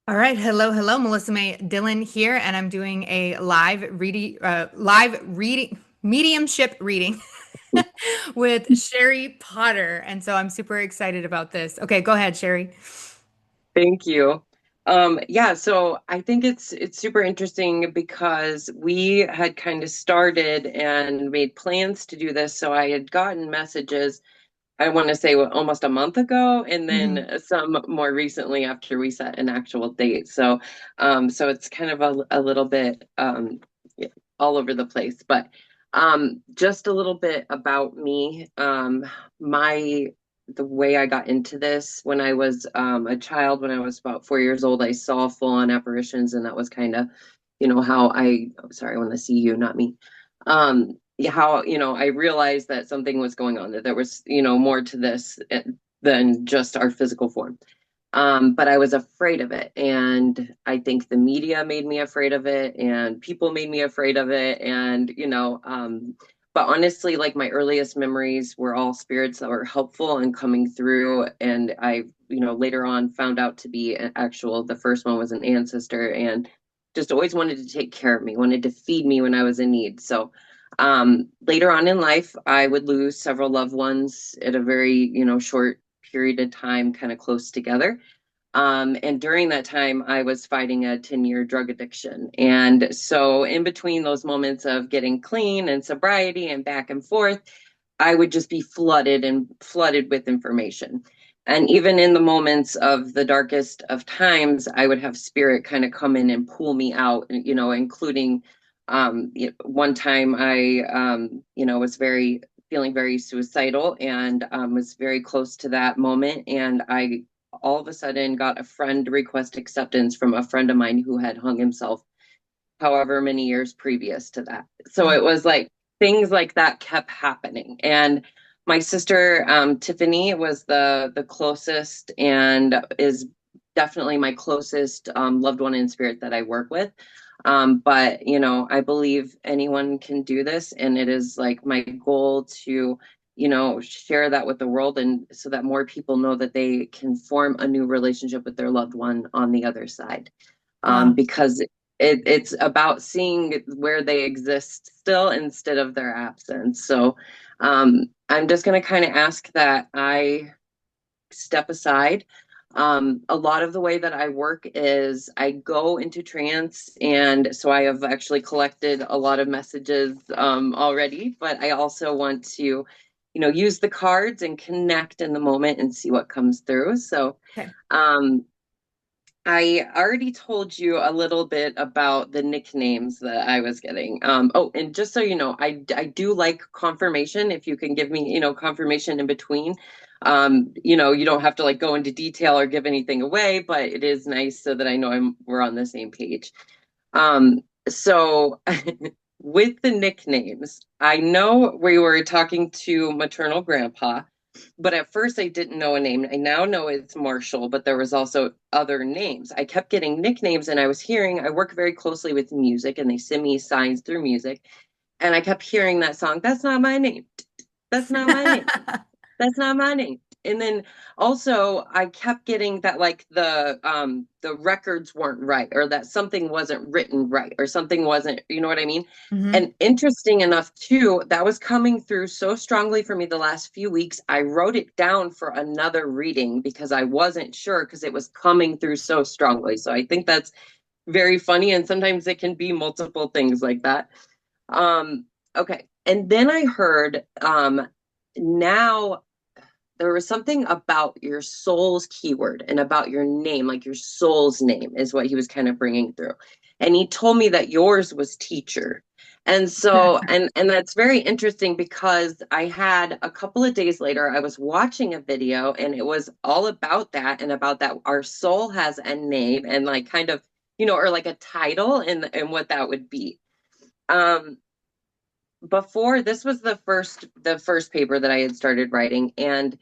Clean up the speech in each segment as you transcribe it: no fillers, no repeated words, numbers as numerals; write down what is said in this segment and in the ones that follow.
All right, hello, Melissa May Dillon here, and I'm doing a live reading, mediumship reading with Sherry Potter, and so I'm super excited about this. Okay, go ahead, Sherry. Thank you. Yeah, so I think it's super interesting because we had kind of started and made plans to do this. So I had gotten messages, I want to say almost a month ago, and Mhm. then some more recently after we set an actual date. So it's kind of a little bit yeah, all over the place. But just a little bit about me. My the way I got into this when I was a child, when I was about 4 years old, I saw full-on apparitions, and that was kind of, how sorry, I want to see you, not me. Yeah, how, I realized that something was going on, that there was, more to this than just our physical form. But I was afraid of it. And I think the media made me afraid of it, and people made me afraid of it. But honestly, like my earliest memories were all spirits that were helpful and coming through. And I, later on found out to be an actual, the first one was an ancestor and just always wanted to take care of me, wanted to feed me when I was in need. So, later on in life, I would lose several loved ones at a very, short period of time, kind of close together. And during that time, I was fighting a 10-year drug addiction. And so, in between those moments of getting clean and sobriety and back and forth, I would just be flooded and flooded with information. And even in the moments of the darkest of times, I would have spirit kind of come in and pull me out, including one time was feeling very suicidal and was very close to that moment. And I all of a sudden got a friend request acceptance from a friend of mine who had hung himself however many years previous to that. So Oh, it was like things like that kept happening. And my sister Tiffany was the closest and is definitely my closest loved one in spirit that I work with. But I believe anyone can do this, and it is like my goal to share that with the world, and so that more people know that they can form a new relationship with their loved one on the other side. wow. Because it's about seeing where they exist still instead of their absence. So I'm just going to kind of ask that I step aside. A lot of the way that I work is I go into trance, and so I have actually collected a lot of messages already, but I also want to, use the cards and connect in the moment and see what comes through. So, Okay. um, I already told you a little bit about the nicknames that I was getting. Oh, and just so you know, I do like confirmation. If you can give me, confirmation in between, you don't have to like go into detail or give anything away, but it is nice so that I know we're on the same page. So with the nicknames, I know we were talking to maternal grandpa, but at first I didn't know a name. I now know it's Marshall, but there was also other names. I kept getting nicknames, and I work very closely with music, and they send me signs through music. And I kept hearing that song. That's not my name. That's not my name. That's not my name. And then also I kept getting that like the records weren't right, or that something wasn't written right, or something wasn't, you know what I mean? Hmm. And interesting enough too, that was coming through so strongly for me the last few weeks. I wrote it down for another reading because I wasn't sure, because it was coming through so strongly. So I think that's very funny, and sometimes it can be multiple things like that. Um okay. And then I heard now there was something about your soul's keyword and about your name, like your soul's name is what he was kind of bringing through. And he told me that yours was teacher. And so, and that's very interesting because I had a couple of days later, I was watching a video, and it was all about that, and about that our soul has a name, and like kind of, or like a title, and what that would be. Um, Before this was the first paper that I had started writing, and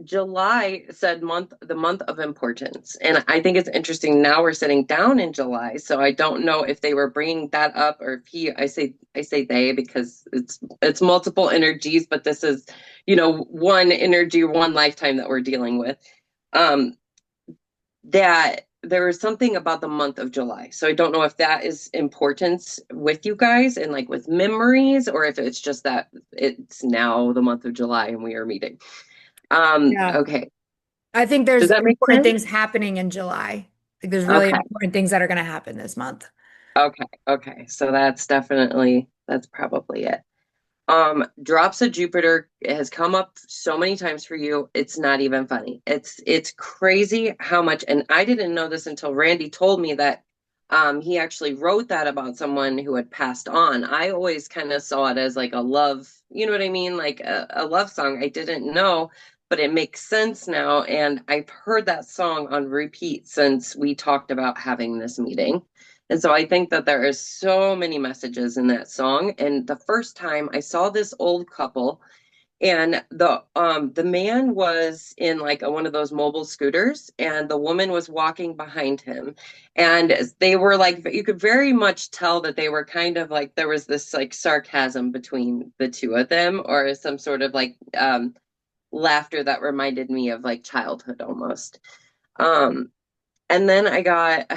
July said the month of importance. And I think it's interesting. Now we're sitting down in July. So I don't know if they were bringing that up, or if I say they because it's multiple energies, but this is, one energy, one lifetime that we're dealing with. Um, that there was something about the month of July. So I don't know if that is importance with you guys and like with memories, or if it's just that it's now the month of July and we are meeting. Yeah. Okay. I think Does there's that make important sense? things happening in July. Like there's really Okay. important things that are going to happen this month. Okay. Okay. So that's probably it. Drops of Jupiter has come up so many times for you. It's not even funny. It's crazy how much, and I didn't know this until Randy told me that he actually wrote that about someone who had passed on. I always kind of saw it as like a love, you know what I mean? Like a love song. I didn't know, but it makes sense now. And I've heard that song on repeat since we talked about having this meeting. And so I think that there is so many messages in that song. And the first time I saw this old couple, and the man was in like one of those mobile scooters, and the woman was walking behind him. And they were like, you could very much tell that they were kind of like there was this like sarcasm between the two of them, or some sort of like laughter that reminded me of like childhood almost. Um, and then I got,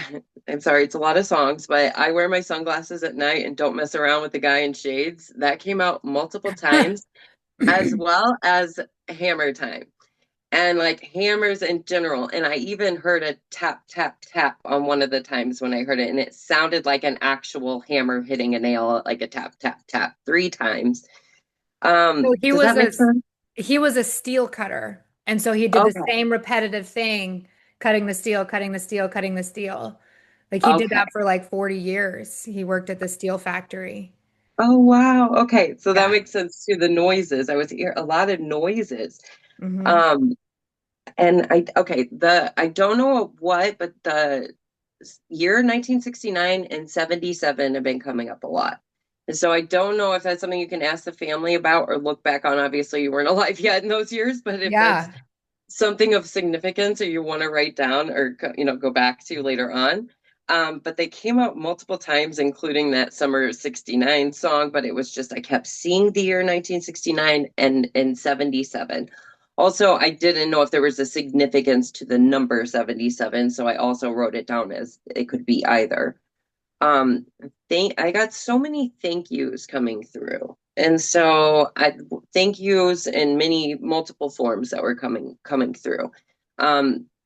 I'm sorry, it's a lot of songs, but I wear my sunglasses at night and don't mess around with the guy in shades. That came out multiple times, as well as Hammer Time and like hammers in general. And I even heard a tap, tap, tap on one of the times when I heard it, and it sounded like an actual hammer hitting a nail, like a tap, tap, tap, three times. So Does that make sense? he was a steel cutter. And so he did the Okay. same repetitive thing, cutting the steel, cutting the steel, cutting the steel. Like he did Okay. that for like 40 years. He worked at the steel factory. Oh, wow. Okay. So that Yeah. makes sense too. The noises. I was hear a lot of noises. Hmm. Um, And I don't know what, but the year 1969 and 77 have been coming up a lot. And so I don't know if that's something you can ask the family about or look back on. Obviously, you weren't alive yet in those years, but if it's Yeah. something of significance or you want to write down or go back to later on. But they came out multiple times, including that summer '69 song. But it was just I kept seeing the year 1969 and in '77. Also, I didn't know if there was a significance to the number 77, so I also wrote it down as it could be either. Um, I got so many thank yous coming through. And so I thank yous in many multiple forms that were coming through.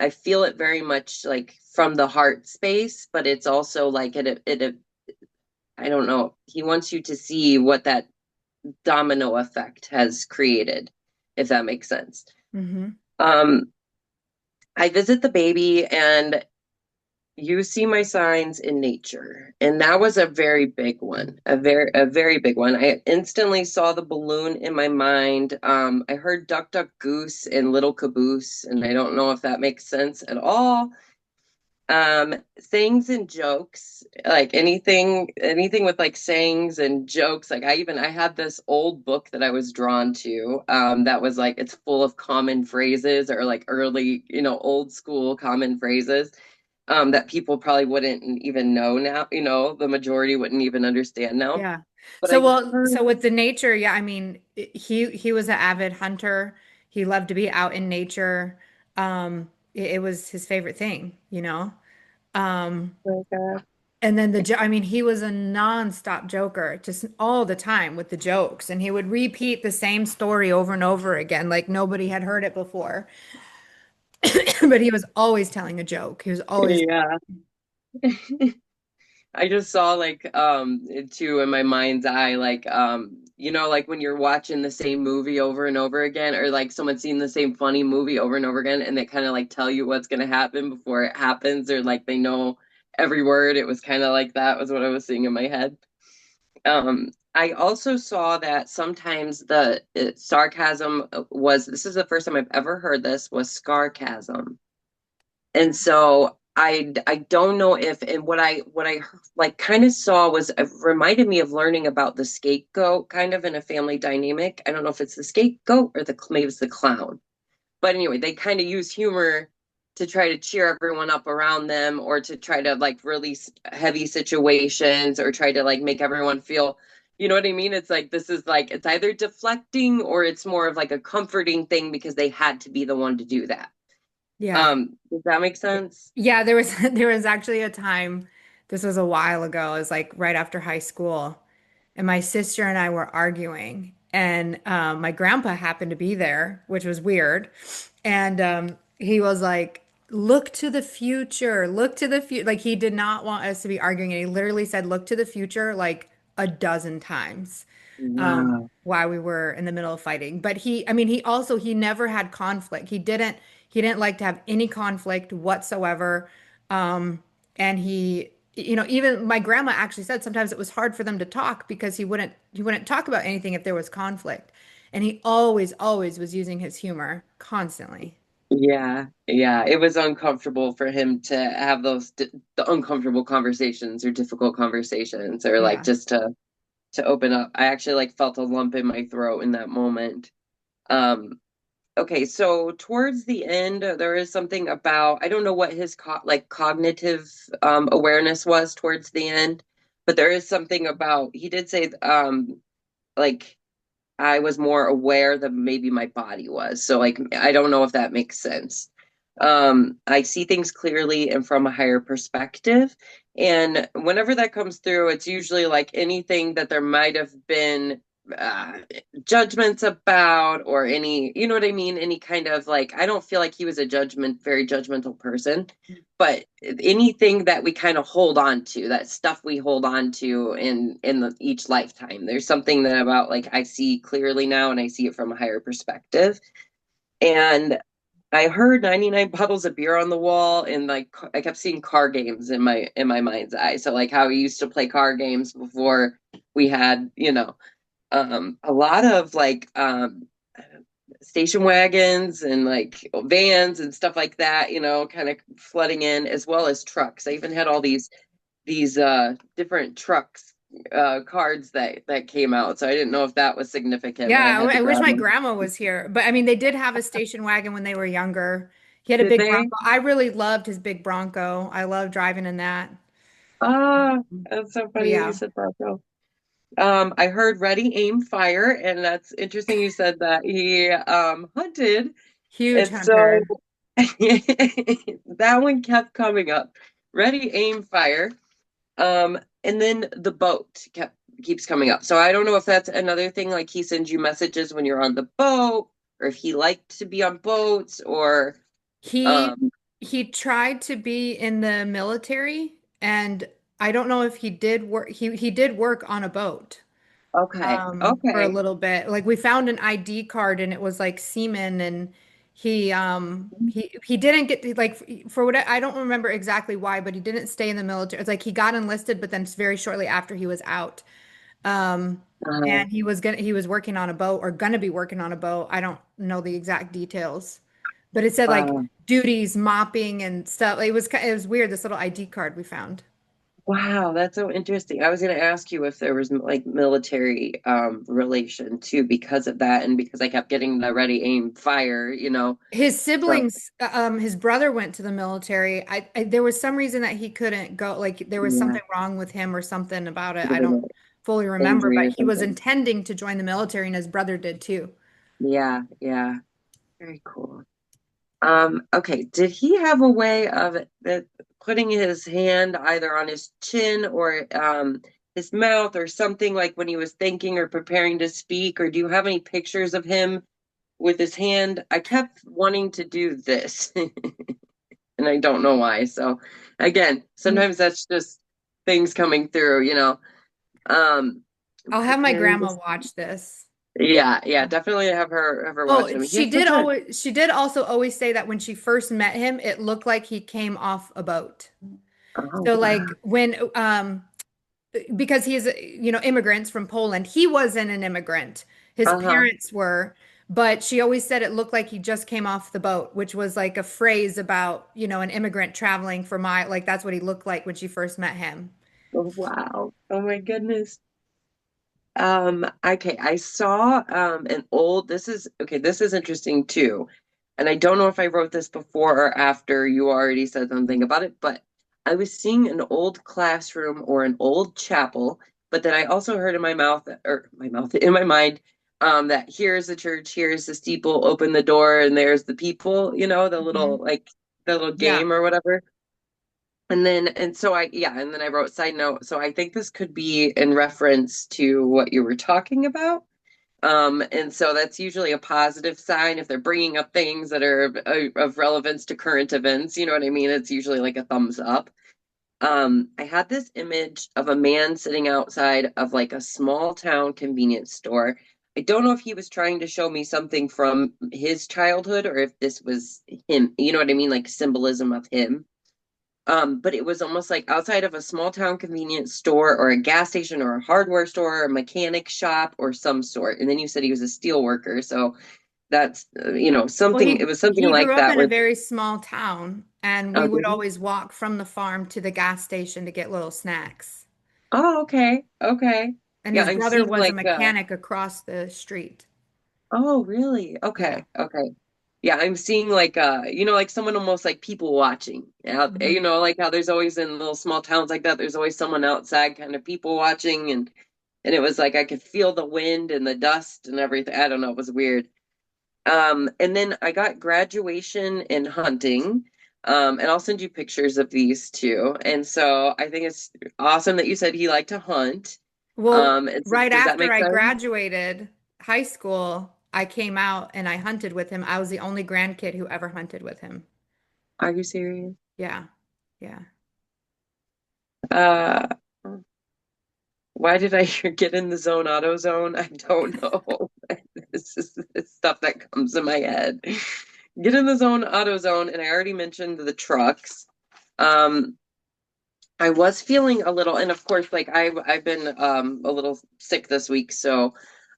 I feel it very much like from the heart space, but it's also like I don't know. He wants you to see what that domino effect has created, if that makes sense. Hmm. Um, I visit the baby and you see my signs in nature. And that was a very big one, a very big one. I instantly saw the balloon in my mind. I heard Duck Duck Goose and Little Caboose, and I don't know if that makes sense at all. Sayings and jokes, like anything with like sayings and jokes. Like I had this old book that I was drawn to, that was like it's full of common phrases or like early, old school common phrases, that people probably wouldn't even know now, the majority wouldn't even understand now. Yeah. But I So heard, with the nature, yeah, I mean, he was an avid hunter. He loved to be out in nature. It was his favorite thing, you know. Um, like, and then I mean, he was a nonstop joker, just all the time with the jokes, and he would repeat the same story over and over again, like nobody had heard it before. But he was always telling a joke. He was always, yeah. I just saw like it too in my mind's eye, like like when you're watching the same movie over and over again, or like someone's seen the same funny movie over and over again, and they kind of like tell you what's gonna happen before it happens, or like they know every word. It was kind of like that was what I was seeing in my head. I also saw that sometimes the sarcasm was, this is the first time I've ever heard this, was scarcasm. And so I don't know if, and what I like kind of saw was it reminded me of learning about the scapegoat kind of in a family dynamic. I don't know if it's the scapegoat or the maybe it's the clown. But anyway, they kind of use humor to try to cheer everyone up around them, or to try to like release heavy situations, or try to like make everyone feel, you know what I mean? It's like this is like it's either deflecting or it's more of like a comforting thing because they had to be the one to do that. Yeah. Does that make sense? Yeah, there was there was actually a time, this was a while ago, it was like right after high school, and my sister and I were arguing, and my grandpa happened to be there, which was weird. And he was like, "Look to the future, look to the future." Like he did not want us to be arguing, and he literally said, "Look to the future," like a dozen times Wow. while we were in the middle of fighting. But I mean, he never had conflict. He didn't like to have any conflict whatsoever. And even my grandma actually said sometimes it was hard for them to talk because he wouldn't talk about anything if there was conflict. And he always, always was using his humor constantly. Yeah, yeah. It was uncomfortable for him to have the uncomfortable conversations or difficult conversations or like Yeah. just to open up. I actually like felt a lump in my throat in that moment. Um, okay, so towards the end, there is something about I don't know what his cognitive awareness was towards the end, but there is something about he did say like I was more aware than maybe my body was. So like I don't know if that makes sense. I see things clearly and from a higher perspective. And whenever that comes through, it's usually like anything that there might have been uh, judgments about, or any, you know what I mean? Any kind of like, I don't feel like he was very judgmental person, but anything that we kind of hold on to, that stuff we hold on to each lifetime, there's something that about like I see clearly now and I see it from a higher perspective. And I heard 99 bottles of beer on the wall, and like I kept seeing car games in my mind's eye. So like how we used to play car games before we had, a lot of station wagons and like vans and stuff like that, kind of flooding in, as well as trucks. I even had all these different trucks cards that came out. So I didn't know if that was significant, Yeah, but I had to I wish grab my them. grandma was here. But I mean, they did have a station wagon when they were younger. He had a Did big they? Bronco. I really loved his big Bronco. I loved driving in that. Ah, that's so But funny that you yeah, said Bronco. I heard ready, aim, fire, and that's interesting you said that he hunted. huge And so hunter. that one kept coming up. Ready, aim, fire. And then the boat keeps coming up. So I don't know if that's another thing, like he sends you messages when you're on the boat, or if he liked to be on boats, or He um he tried to be in the military, and I don't know if he did work. He did work on a boat okay, for a okay. little bit. Like we found an ID card and it was like seaman, and he didn't get like for what I don't remember exactly why, but he didn't stay in the military. It's like he got enlisted, but then very shortly after he was out. Um Uh, and he was working on a boat or gonna be working on a boat. I don't know the exact details. But it said like uh, duties, mopping and stuff. It was weird, this little ID card we found. wow, that's so interesting. I was going to ask you if there was like military relation too, because of that, and because I kept getting the ready, aim, fire. His So siblings, his brother went to the military. There was some reason that he couldn't go. Like there was yeah, something wrong with him or something about it. could I have don't been fully an remember, injury but or he was something. intending to join the military, and his brother did too. Yeah, yeah, very cool. Okay, did he have a way of putting his hand either on his chin or his mouth or something, like when he was thinking or preparing to speak? Or do you have any pictures of him with his hand? I kept wanting to do this, and I don't know why. So again, sometimes that's just things coming through. Um, I'll have my preparing grandma this. watch this. Yeah, yeah, definitely have her watch Oh, him. He has such a she did also always say that when she first met him, it looked like he came off a boat. oh So wow. like when because he's immigrants from Poland. He wasn't an immigrant. His Uh-huh. parents were, but she always said it looked like he just came off the boat, which was like a phrase about, an immigrant traveling for like that's what he looked like when she first met him. Oh, wow. Oh my goodness. Okay, I saw an old this is interesting too. And I don't know if I wrote this before or after you already said something about it, but I was seeing an old classroom or an old chapel, but then I also heard in my mouth, in my mind, that here's the church, here's the steeple, open the door, and there's the people, the little Hmm. like the little Yeah. game or whatever. And so and then I wrote side note. So I think this could be in reference to what you were talking about. And so that's usually a positive sign if they're bringing up things that are of relevance to current events. You know what I mean? It's usually like a thumbs up. I had this image of a man sitting outside of like a small town convenience store. I don't know if he was trying to show me something from his childhood or if this was him. You know what I mean? Like symbolism of him. But it was almost like outside of a small town convenience store or a gas station or a hardware store or a mechanic shop or some sort. And then you said he was a steel worker. So that's, Well, something, it was something he grew like up that in a where, very small town, and we oh, would did he? always walk from the farm to the gas station to get little snacks. Oh, okay. Okay. And Yeah, his I'm brother seeing was a like, mechanic across the street. oh, really? Yeah. Okay. Okay. Yeah, I'm seeing like like someone almost like people watching out there, Hmm. like how there's always in little small towns like that, there's always someone outside kind of people watching and it was like I could feel the wind and the dust and everything. I don't know, it was weird. And then I got graduation and hunting. And I'll send you pictures of these too. And so I think it's awesome that you said he liked to hunt. Well, right Does that after make I sense? graduated high school, I came out and I hunted with him. I was the only grandkid who ever hunted with him. Are you serious? Yeah. Yeah. Uh, why did I get in the zone auto zone? I don't know. This is this stuff that comes in my head. Get in the zone auto zone, and I already mentioned the trucks. Um, I was feeling a little, and of course, like I've been a little sick this week, so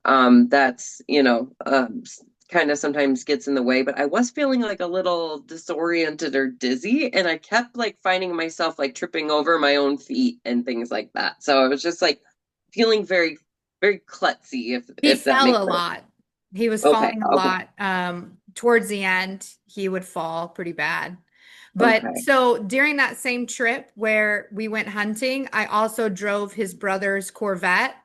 that's kind of sometimes gets in the way. But I was feeling like a little disoriented or dizzy, and I kept like finding myself like tripping over my own feet and things like that. So it was just like feeling very, very klutzy, He if that fell makes a sense. lot. He was Okay, falling a okay, lot. Towards the end, he would fall pretty bad. But okay. so during that same trip where we went hunting, I also drove his brother's Corvette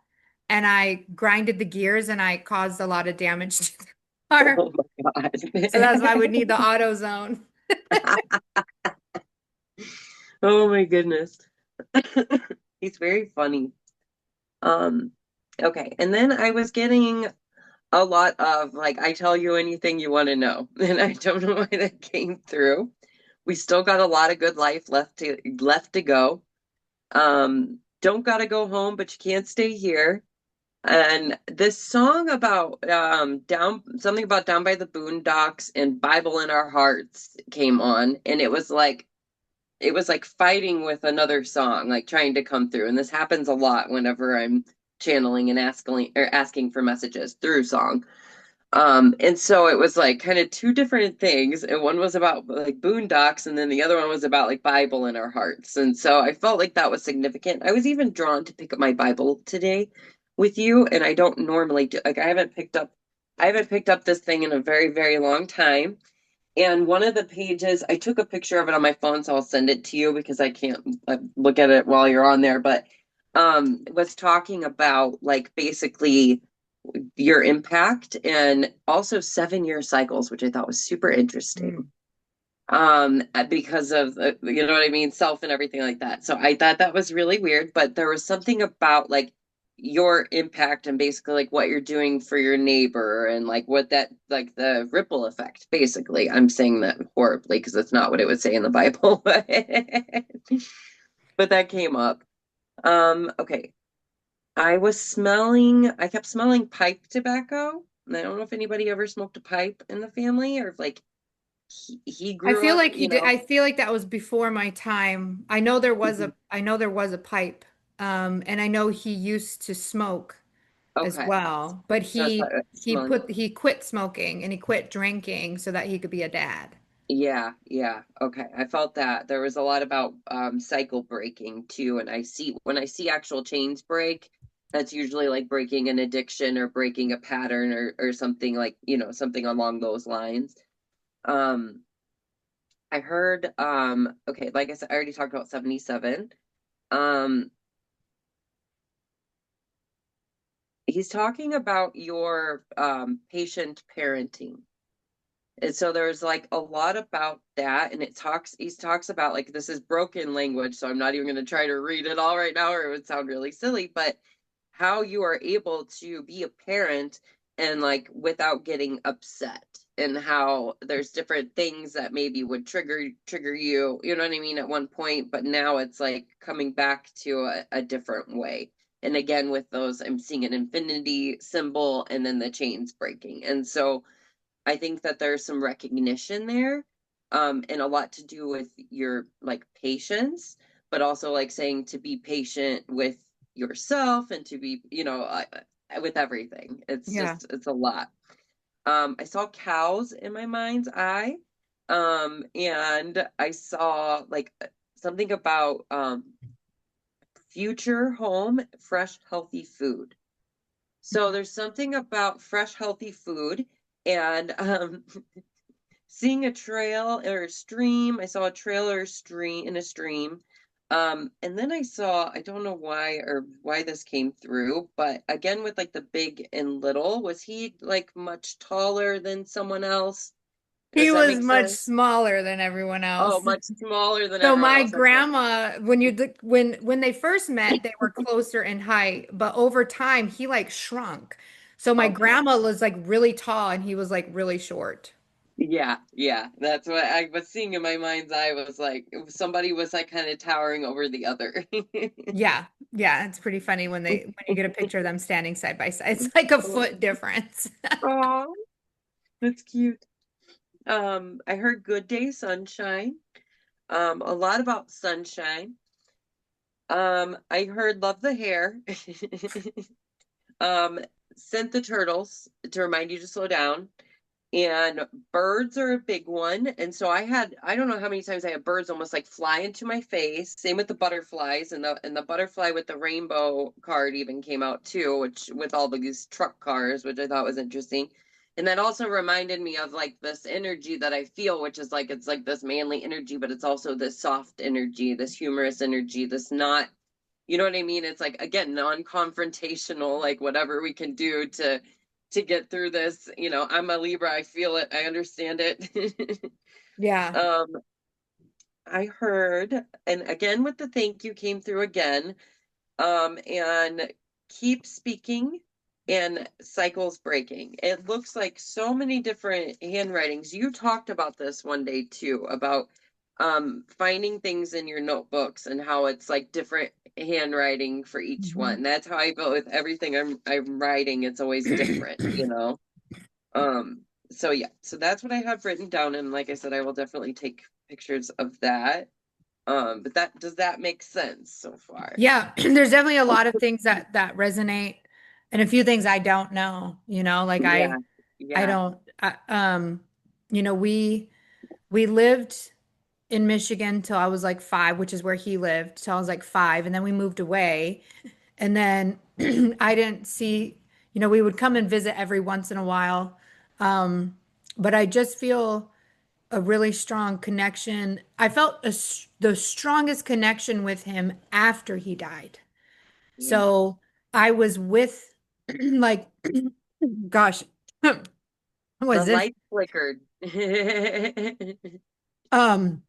and I grinded the gears and I caused a lot of damage to the car. Oh my So that's why I God. would need the auto zone. Oh my goodness. He's very funny. Um, okay. And then I was getting a lot of like, I tell you anything you want to know. And I don't know why that came through. We still got a lot of good life left to go. Don't gotta go home, but you can't stay here. And this song about down something about down by the boondocks and Bible in our hearts came on, and it was like fighting with another song, like trying to come through. And this happens a lot whenever I'm channeling and asking for messages through song. And so it was like kind of two different things. And one was about like boondocks, and then the other one was about like Bible in our hearts. And so I felt like that was significant. I was even drawn to pick up my Bible today with you, and I don't normally do like I haven't picked up this thing in a very, very long time. And one of the pages, I took a picture of it on my phone, so I'll send it to you because I can't look at it while you're on there. But was talking about like basically your impact and also 7-year cycles, which I thought was super interesting. Mm. Because of you know what I mean, self and everything like that. So I thought that was really weird, but there was something about like your impact and basically like what you're doing for your neighbor and like what that like the ripple effect basically. I'm saying that horribly because that's not what it would say in the Bible, but that came up. Okay. I kept smelling pipe tobacco. And I don't know if anybody ever smoked a pipe in the family or if like he I grew feel up, like he did. I feel like that was before my time. Mhm. I know there was a pipe. And I know he used to smoke as Okay. well, but That's what smelling. he quit smoking and he quit drinking so that he could be a dad. Yeah, yeah. Okay. I felt that. There was a lot about cycle breaking too. And when I see actual chains break, that's usually like breaking an addiction or breaking a pattern or something like, something along those lines. Um, I heard okay, like I said, I already talked about 77. Um, he's talking about your patient parenting. And so there's like a lot about that, and he talks about like this is broken language, so I'm not even going to try to read it all right now, or it would sound really silly, but how you are able to be a parent and like without getting upset, and how there's different things that maybe would trigger you, you know what I mean, at one point, but now it's like coming back to a different way. And again, with those, I'm seeing an infinity symbol and then the chains breaking. And so I think that there's some recognition there, and a lot to do with your like patience, but also like saying to be patient with yourself and to be, with everything. Yeah. It's a lot. I saw cows in my mind's eye, and I saw like something about future home, fresh, healthy food. So there's something about fresh, healthy food, and seeing a trail or a stream. I saw a trail or a stream in a stream. And then I saw, I don't know why or why this came through, but again with like the big and little, was he like much taller than someone else? He Does that was make much sense? smaller than everyone Oh, else. much smaller than So everyone my else. Okay. grandma, when they first met, they were closer in height, but over time he like shrunk. So my Okay. grandma was like really tall and he was like really short. Yeah, yeah. That's what I was seeing in my mind's eye, was like somebody was like kind of towering over the other. Yeah. Yeah, it's pretty funny when you get a picture of them standing side by side. It's like a foot difference. Oh, that's cute. I heard Good Day Sunshine. A lot about sunshine. I heard Love the Hair. Um, Sent the Turtles to remind you to slow down. And birds are a big one. And so I don't know how many times I had birds almost like fly into my face. Same with the butterflies, and the butterfly with the rainbow card even came out too, which with all these truck cars, which I thought was interesting. And that also reminded me of like this energy that I feel, which is like it's like this manly energy, but it's also this soft energy, this humorous energy, this not, you know what I mean? It's like again, non-confrontational, like whatever we can do to get through this. I'm a Libra, I feel it, I understand it. Yeah. um, I heard, and again with the thank you came through again, and keep speaking and cycles breaking. It looks like so many different handwritings. You talked about this one day too, about finding things in your notebooks and how it's like different handwriting for each Mhm. one. That's how I feel with everything I'm writing. It's always different. Um, so yeah, so that's what I have written down, and like I said, I will definitely take pictures of that. But that does that make sense so far? Yeah, there's definitely a lot of things that resonate and a few things I don't know, like Yeah, I yeah, don't you know, we lived in Michigan till I was like 5, which is where he lived till I was like 5, and then we moved away. And then I didn't see, we would come and visit every once in a while. Um, but I just feel a really strong connection. I felt the strongest connection with him after he died. yeah. So I was with, like, gosh, what The was this? light flickered. Um,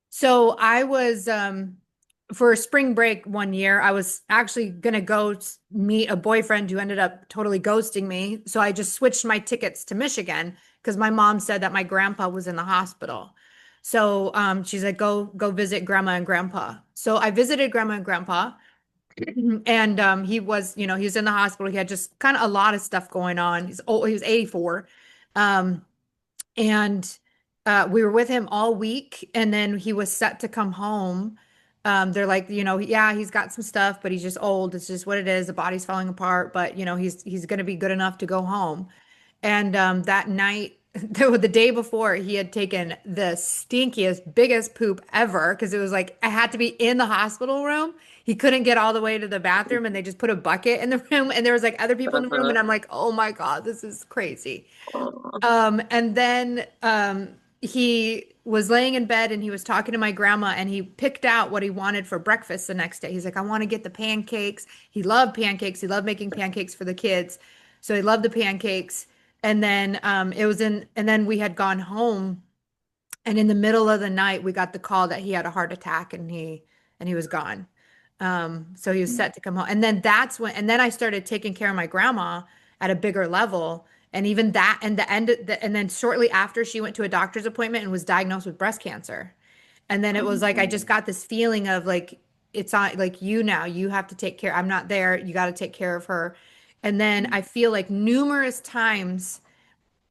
So I was for spring break one year, I was actually gonna go meet a boyfriend who ended up totally ghosting me. So I just switched my tickets to Michigan because my mom said that my grandpa was in the hospital. So she's like, go visit grandma and grandpa. So I visited grandma and grandpa, and he was in the hospital. He had just kind of a lot of stuff going on. He's old, he was 84. Um, and we were with him all week, and then he was set to come home. They're like, yeah, he's got some stuff, but he's just old. It's just what it is. The body's falling apart, but he's going to be good enough to go home. And that night, the day before, he had taken the stinkiest, biggest poop ever because it was like I had to be in the hospital room. He couldn't get all the way to the bathroom, and they just put a bucket in the room, and there was like other people in the room, Uh-huh. and I'm like, oh my God, this is crazy. Aw. And then he was laying in bed and he was talking to my grandma and he picked out what he wanted for breakfast the next day. He's like, I want to get the pancakes. He loved pancakes. He loved making pancakes for the kids. So he loved the pancakes. And then and then we had gone home, and in the middle of the night we got the call that he had a heart attack and he was gone. So he was set to come home. And then and then I started taking care of my grandma at a bigger level. And even that, and and then shortly after she went to a doctor's appointment and was diagnosed with breast cancer. And then it was like, I just got this feeling of like, it's on like you now, you have to take care. I'm not there. You got to take care of her. And then I feel like numerous times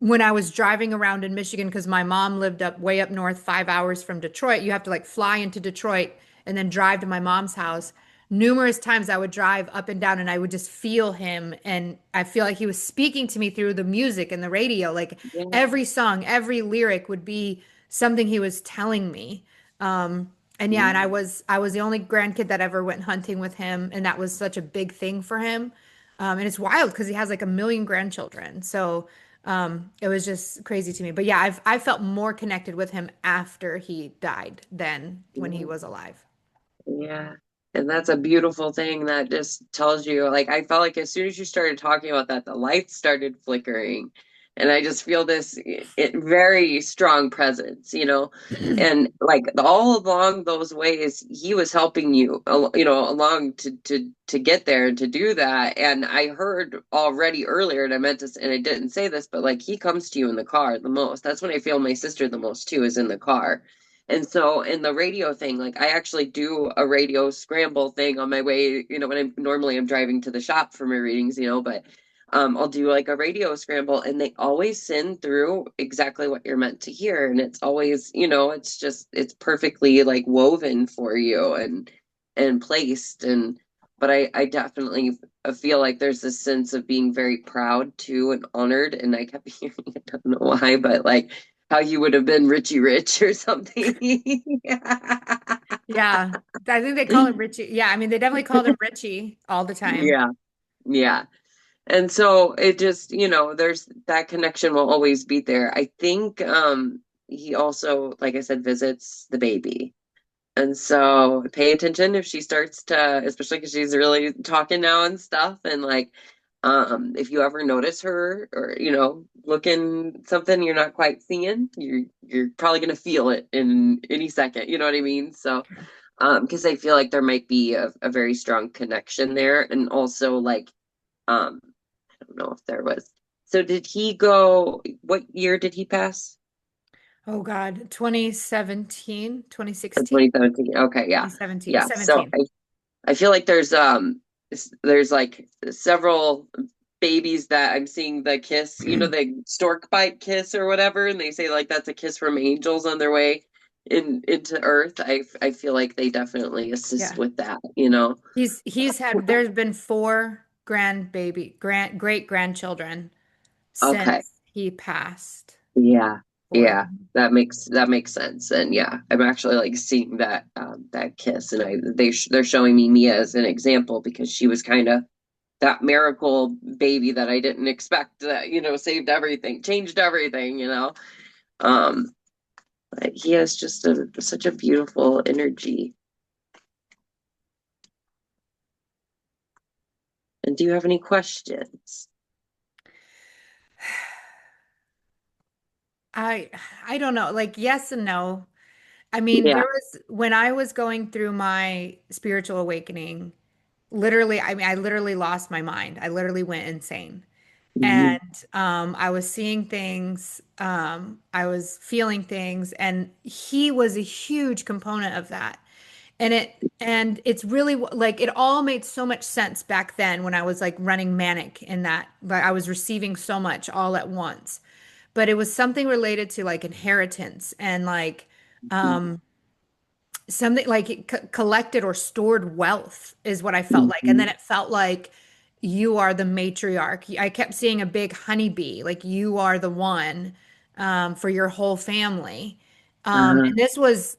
when I was driving around in Michigan, because my mom lived up way up north, 5 hours from Detroit, you have to like fly into Detroit and then drive to my mom's house. Numerous times I would drive up and down and I would just feel him. And I feel like he was speaking to me through the music and the radio. Like Yeah. every song, every lyric would be something he was telling me. And yeah, and I was the only grandkid that ever went hunting with him, and that was such a big thing for him. And it's wild because he has like a million grandchildren. So it was just crazy to me. But yeah, I felt more connected with him after he died than when he Yeah. was alive. Yeah. And that's a beautiful thing that just tells you, like, I felt like as soon as you started talking about that, the lights started flickering. And I just feel this very strong presence, and like all along those ways, he was helping you, along to get there and to do that. And I heard already earlier, and I meant to, and I didn't say this, but like he comes to you in the car the most. That's when I feel my sister the most too, is in the car. And so in the radio thing, like I actually do a radio scramble thing on my way, when I'm driving to the shop for my readings, but I'll do like a radio scramble and they always send through exactly what you're meant to hear. And it's always, it's perfectly like woven for you and placed. But I definitely feel like there's this sense of being very proud too and honored. And I kept hearing, I don't know why, but like how you would have been Richie Rich or something. Yeah, I think they call him Richie. Yeah, I mean, they definitely called him Richie all the time. Yeah, yeah. And so it just, there's that connection will always be there. I think he also, like I said, visits the baby. And so pay attention if she starts to, especially because she's really talking now and stuff. And like, if you ever notice her or, looking something you're not quite seeing, you're probably gonna feel it in any second. You know what I mean? So, because I feel like there might be a very strong connection there, and also like, I don't know if there was. So did he go? What year did he pass? Oh God, 2017, 2016, 2017. Okay, yeah, 2017, yeah. So 17. I feel like there's like several babies that I'm seeing the kiss, the stork bite kiss or whatever, and they say like that's a kiss from angels on their way into Earth. I feel like they definitely assist Yeah. with that. There's been four great grandchildren Okay. since he passed. Yeah. Four of Yeah. them. That makes sense. And yeah, I'm actually like seeing that kiss, and they're showing me Mia as an example because she was kind of that miracle baby that I didn't expect that, saved everything, changed everything. Um, but he has just such a beautiful energy. And do you have any questions? I I don't know, like yes and no. I mean, Yeah. when I was going through my spiritual awakening, literally, I mean, I literally lost my mind. I literally went insane. Mhm. And I was seeing things, I was feeling things, and he was a huge component of that. And it's really like it all made so much sense back then when I was like running manic in that, like I was receiving so much all at once. But it was something related to like inheritance and like something like collected or stored wealth is what I felt like. And then Mhm. it felt like you are the matriarch. I kept seeing a big honeybee, like you are the one for your whole family. Uh-huh. And this was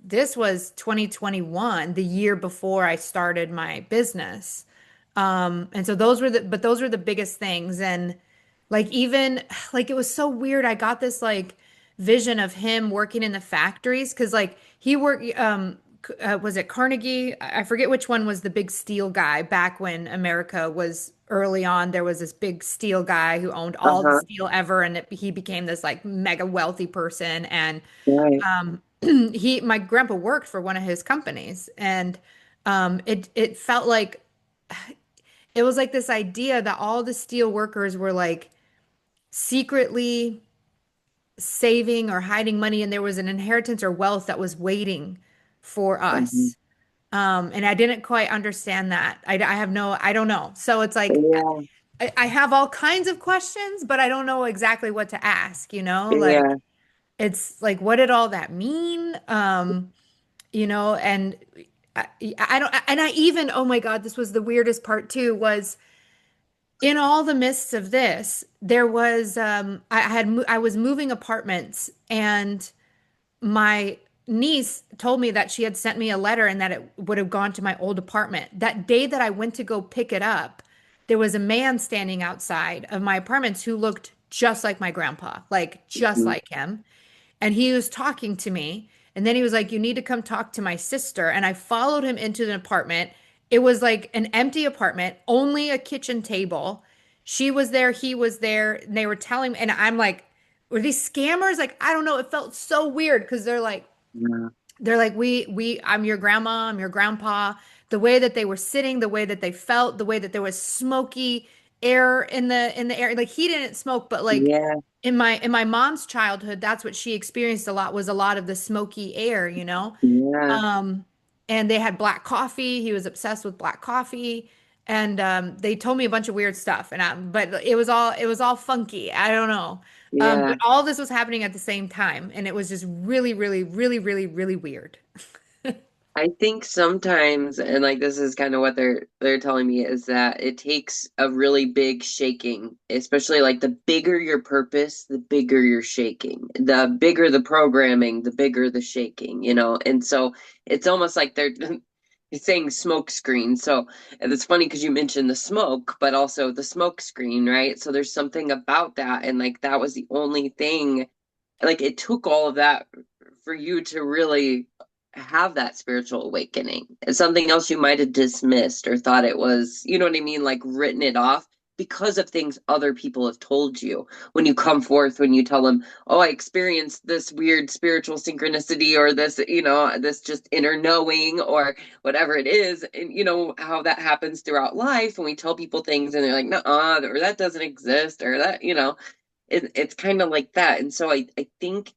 2021, the year before I started my business. And so those were the biggest things. And like even like it was so weird. I got this like vision of him working in the factories because like he worked was it Carnegie? I forget which one was the big steel guy back when America was early on. There was this big steel guy who owned all the Uh-huh. steel ever, and he became this like mega wealthy person. And Right. my grandpa worked for one of his companies, and it felt like it was like this idea that all the steel workers were like secretly saving or hiding money, and there was an inheritance or wealth that was waiting for Mhm. us. And I didn't quite understand that. I have no, I don't know. So it's like Yeah. I have all kinds of questions, but I don't know exactly what to ask, you know? Like Yeah. it's like what did all that mean? And I don't and I even, oh my God, this was the weirdest part too, was in all the midst of this, there was I was moving apartments, and my niece told me that she had sent me a letter and that it would have gone to my old apartment. That day that I went to go pick it up, there was a man standing outside of my apartments who looked just like my grandpa, like just Mhm. like him. And he was talking to me. And then he was like, "You need to come talk to my sister." And I followed him into the apartment. It was like an empty apartment, only a kitchen table. She was there, he was there, and they were telling me, and I'm like, were these scammers? Like, I don't know. It felt so weird because Yeah. I'm your grandma, I'm your grandpa. The way that they were sitting, the way that they felt, the way that there was smoky air in the air. Like he didn't smoke, but like Yeah. in my mom's childhood, that's what she experienced a lot, was a lot of the smoky air, you know? Yeah. Um, and they had black coffee. He was obsessed with black coffee. And they told me a bunch of weird stuff. But it was all funky. I don't know. But Yeah. all this was happening at the same time, and it was just really, really, really, really, really weird. I think sometimes, and like this is kind of what they're telling me, is that it takes a really big shaking, especially like the bigger your purpose, the bigger you're shaking. The bigger the programming, the bigger the shaking, you know? And so it's almost like they're saying smoke screen. So and it's funny because you mentioned the smoke, but also the smoke screen, right? So there's something about that. And like that was the only thing, like it took all of that for you to really have that spiritual awakening. It's something else you might have dismissed or thought it was, you know what I mean, like written it off because of things other people have told you. When you come forth, when you tell them, "Oh, I experienced this weird spiritual synchronicity or this, this just inner knowing or whatever it is," and you know how that happens throughout life, and we tell people things and they're like, "Nuh-uh," or that doesn't exist, or that, it's kind of like that. And so I think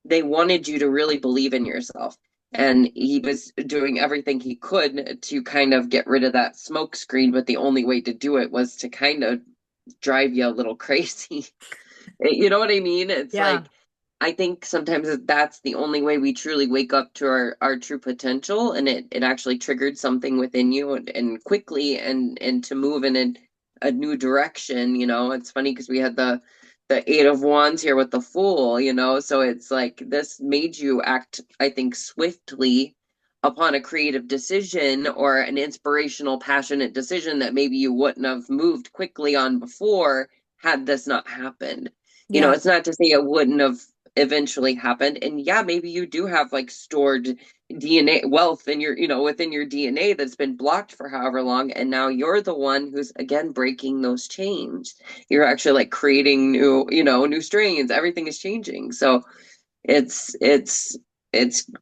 they wanted you to really believe in yourself. And he was doing everything he could to kind of get rid of that smoke screen, but the only way to do it was to kind of drive you a little crazy. You know what I mean? It's Yeah. like I think sometimes that's the only way we truly wake up to our true potential, and it actually triggered something within you and quickly and to move in a new direction. It's funny because we had the Eight of Wands here with the Fool, so it's like this made you act, I think, swiftly upon a creative decision or an inspirational, passionate decision that maybe you wouldn't have moved quickly on before had this not happened. Yeah. It's not to say it wouldn't have eventually happened. And yeah, maybe you do have like stored DNA wealth in within your DNA that's been blocked for however long. And now you're the one who's again breaking those chains. You're actually like creating new strains. Everything is changing. So it's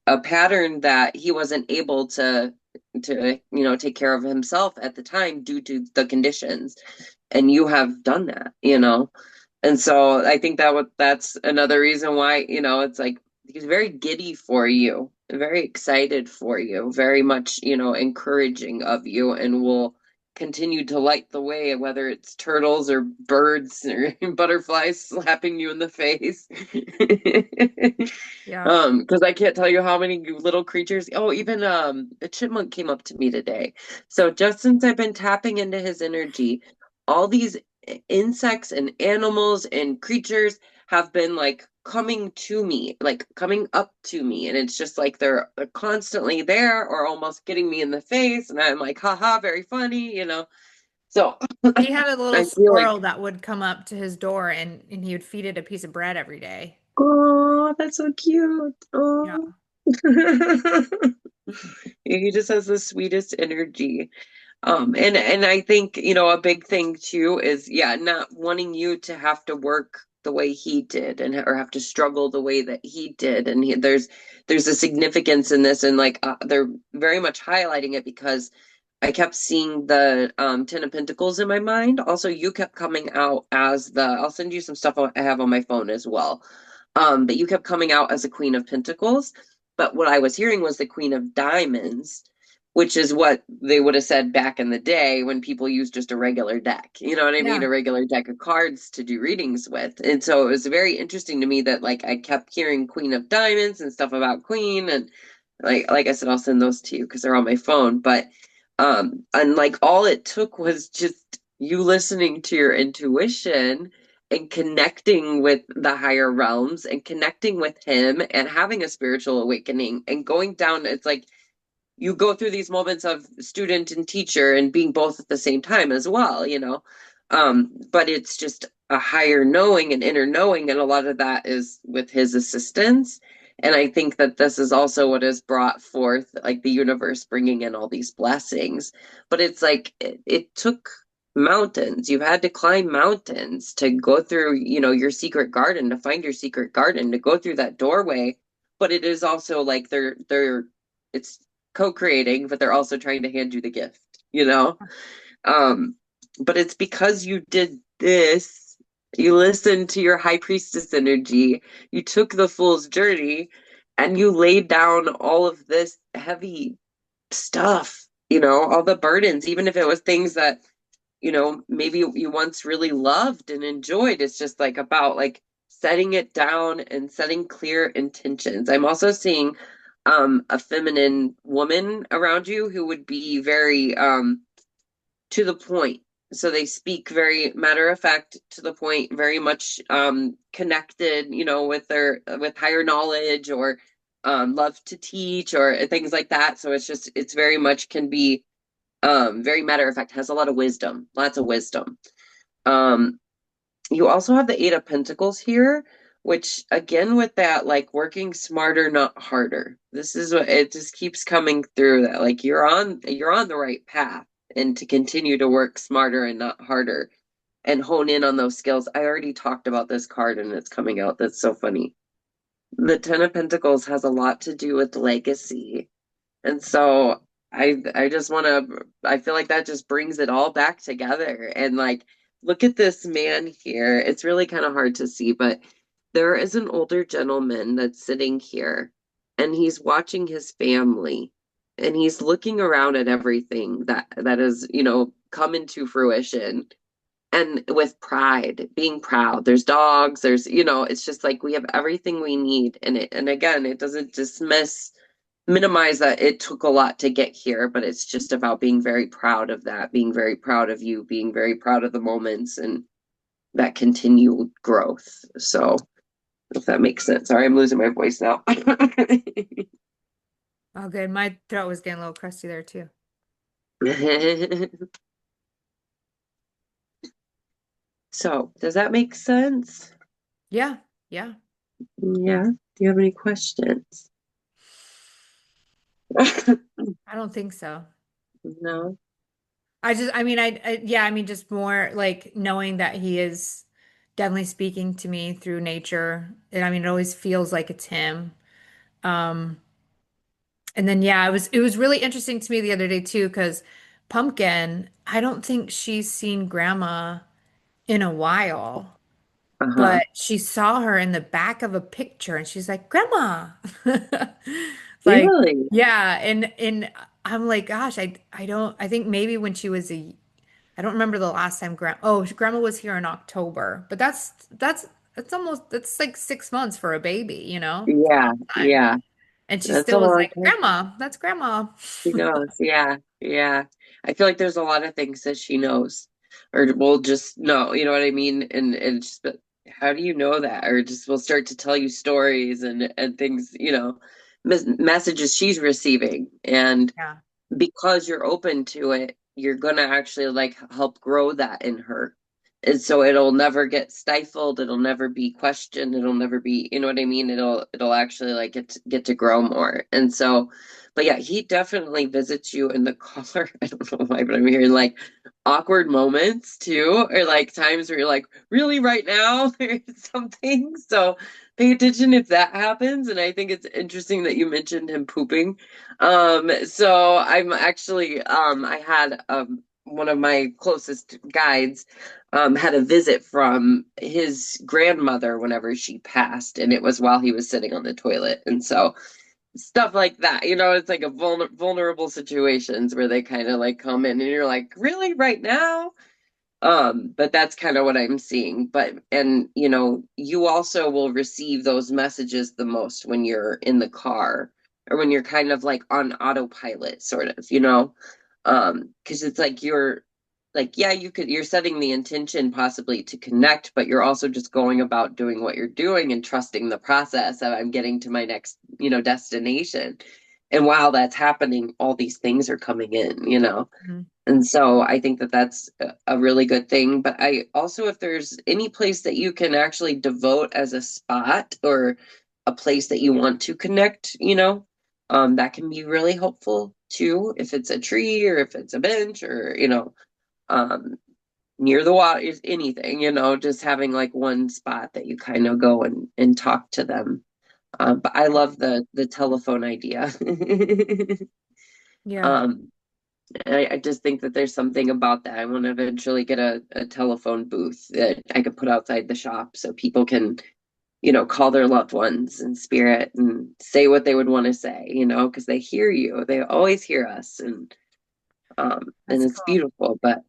a pattern that he wasn't able to take care of himself at the time due to the conditions. And you have done that. And so I think that's another reason why, it's like he's very giddy for you, very excited for you, very much, encouraging of you and will continue to light the way, whether it's turtles or birds or butterflies slapping you in the face. Yeah. Because I can't tell you how many little creatures. Oh, even a chipmunk came up to me today. So just since I've been tapping into his energy, all these insects and animals and creatures have been like coming to me, like coming up to me, and it's just like they're constantly there or almost getting me in the face, and I'm like, haha, very funny. So He had a little I feel like, squirrel that would come up to his door, and he would feed it a piece of bread every day. Oh, that's so cute. Yeah. Oh. He just has the sweetest energy. And I think, a big thing too is, yeah, not wanting you to have to work the way he did and or have to struggle the way that he did. And there's a significance in this, and like they're very much highlighting it because I kept seeing the Ten of Pentacles in my mind. Also, you kept coming out as I'll send you some stuff I have on my phone as well. But you kept coming out as a Queen of Pentacles. But what I was hearing was the Queen of Diamonds, which is what they would have said back in the day when people used just a regular deck. You know what I mean? Yeah. A regular deck of cards to do readings with. And so it was very interesting to me that like I kept hearing Queen of Diamonds and stuff about Queen, and like I said, I'll send those to you because they're on my phone. But and like all it took was just you listening to your intuition and connecting with the higher realms and connecting with him and having a spiritual awakening and going down. It's like you go through these moments of student and teacher and being both at the same time as well. But it's just a higher knowing and inner knowing, and a lot of that is with his assistance. And I think that this is also what has brought forth like the universe bringing in all these blessings. But it's like it took mountains. You've had to climb mountains to go through, your secret garden, to find your secret garden, to go through that doorway. But it is also like it's co-creating, but they're also trying to hand you the gift. Um, but it's because you did this, you listened to your high priestess energy, you took the fool's journey, and you laid down all of this heavy stuff, all the burdens, even if it was things that, maybe you once really loved and enjoyed. It's just like about like setting it down and setting clear intentions. I'm also seeing a feminine woman around you who would be very to the point. So they speak very matter of fact, to the point, very much connected, with with higher knowledge, or love to teach or things like that. So it's very much can be very matter of fact, has a lot of wisdom, lots of wisdom. Um, you also have the Eight of Pentacles here, which again with that like working smarter, not harder. This is what it just keeps coming through, that like you're on the right path, and to continue to work smarter and not harder and hone in on those skills. I already talked about this card and it's coming out. That's so funny. The Ten of Pentacles has a lot to do with legacy. And so I just want to I feel like that just brings it all back together. And like look at this man here. It's really kind of hard to see, but there is an older gentleman that's sitting here, and he's watching his family, and he's looking around at everything that is, come into fruition, and with pride, being proud. There's dogs, it's just like we have everything we need. And again, it doesn't minimize that it took a lot to get here, but it's just about being very proud of that, being very proud of you, being very proud of the moments and that continued growth. So, if that makes sense. Sorry, I'm losing my voice now. Oh, good. My throat was getting a little crusty there too. So, does that make sense? Yeah. Yeah. Yeah. Do you have any questions? I don't think so. No. I mean, yeah, I mean, just more like knowing that he is definitely speaking to me through nature. And I mean, it always feels like it's him. Um, and then, yeah, it was really interesting to me the other day too, because Pumpkin, I don't think she's seen Grandma in a while, Uh-huh. but she saw her in the back of a picture and she's like, Grandma. Like, Really? yeah, and I'm like, gosh, I think maybe when she was I don't remember the last time Grandma was here in October, but that's almost that's like 6 months for a baby, It's a Yeah, long time. yeah. And she That's a still was long like, time. Grandma, that's Grandma. She knows. Yeah, yeah. I feel like there's a lot of things that she knows, or will just know. You know what I mean? And just, but how do you know that? Or just will start to tell you stories and things. Messages she's receiving, and Yeah. because you're open to it, you're gonna actually like help grow that in her. And so it'll never get stifled, it'll never be questioned, it'll never be, you know what I mean? It'll actually like get to grow more. And so, but yeah, he definitely visits you in the car. I don't know why, but I'm hearing like awkward moments too, or like times where you're like, really right now or something. So pay attention if that happens. And I think it's interesting that you mentioned him pooping. So I'm actually I had one of my closest guides had a visit from his grandmother whenever she passed, and it was while he was sitting on the toilet. And so stuff like that, it's like a vulnerable situations where they kind of like come in and you're like, really, right now? But that's kind of what I'm seeing. But and you also will receive those messages the most when you're in the car or when you're kind of like on autopilot, sort of, because it's like yeah, you're setting the intention possibly to connect, but you're also just going about doing what you're doing and trusting the process of I'm getting to my next, destination. And while that's happening, all these things are coming in. Mhm. And so I think that that's a really good thing. But I also, if there's any place that you can actually devote as a spot or a place that you want to connect, that can be really helpful too. If it's a tree or if it's a bench or, um, near the water, if anything, just having like one spot that you kind of go and talk to them. But I love the telephone idea. Yeah. Um, I just think that there's something about that. I want to eventually get a telephone booth that I could put outside the shop so people can, call their loved ones in spirit and say what they would want to say, because they hear you. They always hear us and That's it's cool. beautiful, but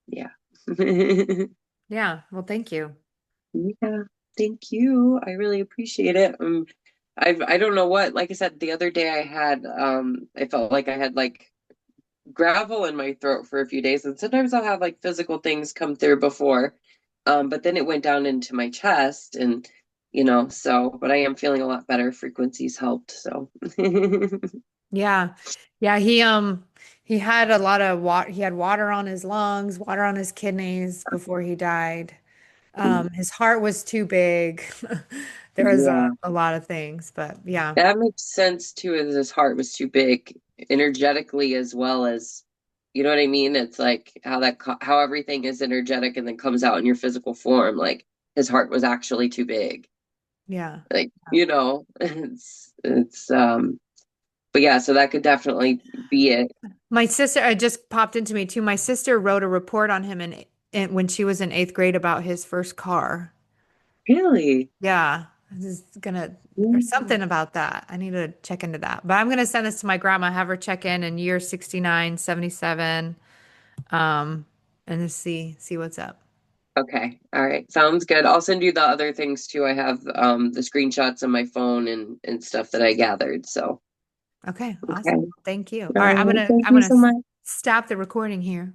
yeah. Yeah. Well, thank you. Yeah, thank you. I really appreciate it. I don't know what, like I said, the other day I felt like I had like gravel in my throat for a few days, and sometimes I'll have like physical things come through before. But then it went down into my chest and but I am feeling a lot better. Frequencies helped, so Yeah. Yeah, he had a lot of water. He had water on his lungs, water on his kidneys before he died. His heart was too big. There was yeah. a lot of things, but yeah. That makes sense too, as his heart was too big energetically as well as, you know what I mean? It's like how everything is energetic and then comes out in your physical form. Like his heart was actually too big. Yeah. Like, but yeah, so that could definitely be it. My sister, it just popped into me too. My sister wrote a report on him when she was in eighth grade about his first car. Really? Yeah, this is gonna, there's Mm. something about that. I need to check into that. But I'm gonna send this to my grandma, have her check in year 69, 77, um, and just see what's up. Okay. All right. Sounds good. I'll send you the other things too. I have the screenshots on my phone and stuff that I gathered. So, Okay, okay. awesome. Thank you. All right, All right. Thank I'm you gonna so much. stop the recording here.